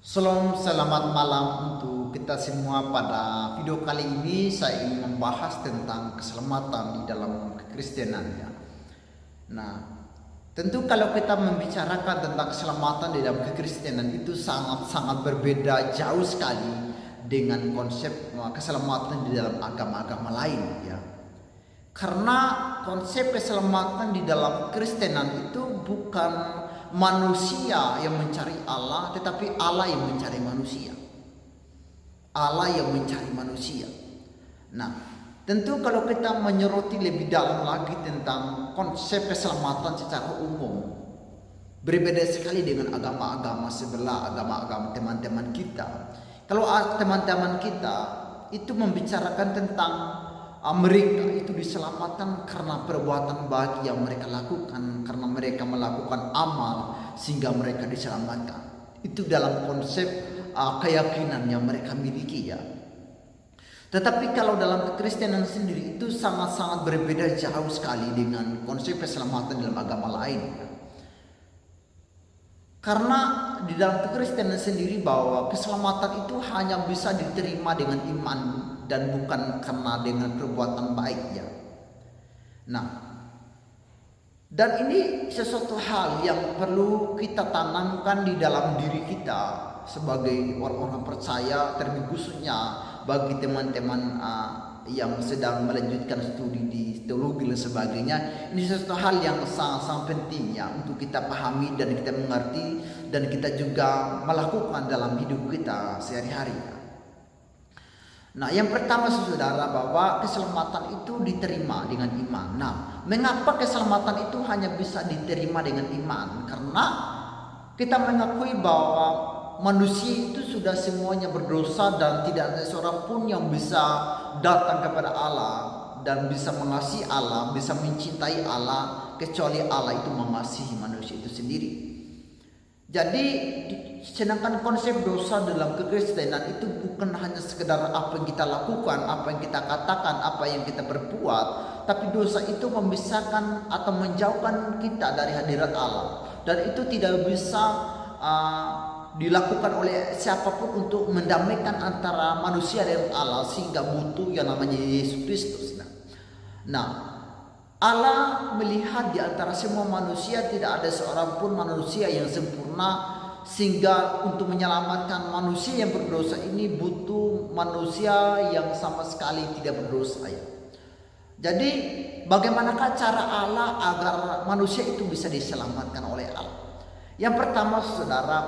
Shalom, selamat malam untuk kita semua. Pada video kali ini saya ingin membahas tentang keselamatan di dalam kekristenan ya. Nah, tentu kalau kita membicarakan tentang keselamatan di dalam kekristenan itu sangat-sangat berbeda jauh sekali dengan konsep keselamatan di dalam agama-agama lain ya. Karena konsep keselamatan di dalam kekristenan itu bukan manusia yang mencari Allah, tetapi Allah yang mencari manusia. Allah yang mencari manusia. Nah, tentu kalau kita menyoroti lebih dalam lagi tentang konsep keselamatan secara umum, berbeda sekali dengan agama-agama sebelah, agama-agama teman-teman kita. Kalau teman-teman kita itu membicarakan tentang mereka itu diselamatkan karena perbuatan baik yang mereka lakukan, karena mereka melakukan amal sehingga mereka diselamatkan. Itu dalam konsep keyakinan yang mereka miliki ya. Tetapi kalau dalam kekristenan sendiri itu sangat-sangat berbeda jauh sekali dengan konsep keselamatan dalam agama lain ya. Karena di dalam kekristenan sendiri bahwa keselamatan itu hanya bisa diterima dengan iman dan bukan karena dengan perbuatan baiknya. Nah, dan ini sesuatu hal yang perlu kita tanamkan di dalam diri kita sebagai orang-orang percaya, terlebih khususnya bagi teman-teman yang sedang melanjutkan studi di teologi dan sebagainya. Ini sesuatu hal yang sangat-sangat penting ya untuk kita pahami dan kita mengerti dan kita juga melakukan dalam hidup kita sehari-hari. Nah, yang pertama saudara, bahwa keselamatan itu diterima dengan iman. Nah, mengapa keselamatan itu hanya bisa diterima dengan iman? Karena kita mengakui bahwa manusia itu sudah semuanya berdosa dan tidak ada seorang pun yang bisa datang kepada Allah dan bisa mengasihi Allah, bisa mencintai Allah, kecuali Allah itu mengasihi manusia itu sendiri. Jadi sedangkan konsep dosa dalam kekristenan itu bukan hanya sekedar apa yang kita lakukan, apa yang kita katakan, apa yang kita berbuat, tapi dosa itu memisahkan atau menjauhkan kita dari hadirat Allah, dan itu tidak bisa dilakukan oleh siapapun untuk mendamaikan antara manusia dan Allah, sehingga butuh yang namanya Yesus Kristus. Nah, Allah melihat di antara semua manusia tidak ada seorang pun manusia yang sempurna, sehingga untuk menyelamatkan manusia yang berdosa ini butuh manusia yang sama sekali tidak berdosa ya. Jadi bagaimanakah cara Allah agar manusia itu bisa diselamatkan oleh Allah? Yang pertama saudara,